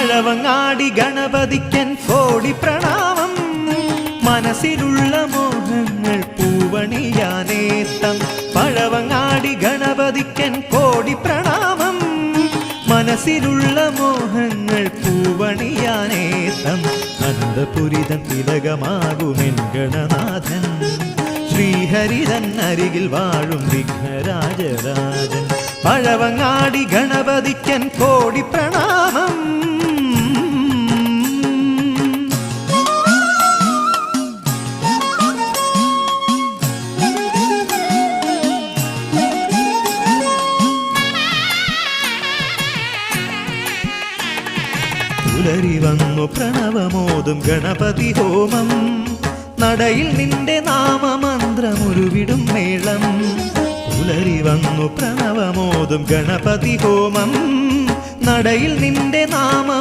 പഴവങ്ങാടി ഗണപതിക്കൻ കോടി പ്രണാമം മനസ്സിലുള്ള മോഹങ്ങൾ പൂവണിയാനേത്തം പഴവങ്ങാടി ഗണപതിക്കൻ കോടി പ്രണാമം മനസ്സിലുള്ള മോഹങ്ങൾ പൂവണിയാനേത്തം അനന്തപുരിതൻ തിലകമാകുമെൻ ഗണനാഥൻ ശ്രീഹരിതൻ അരികിൽ വാഴും വിഘ്നരാജരാജൻ പഴവങ്ങാടി ഗണപതിക്കൻ കോടി പ്രണാമം പുലരി വന്നു പ്രണവമോതും ഗണപതി ഹോമം നടയിൽ നിന്റെ നാമമന്ത്രമുരുവിടും മേളം പുലരി വന്നു പ്രണവമോതും ഗണപതി ഹോമം നടയിൽ നിന്റെ നാമം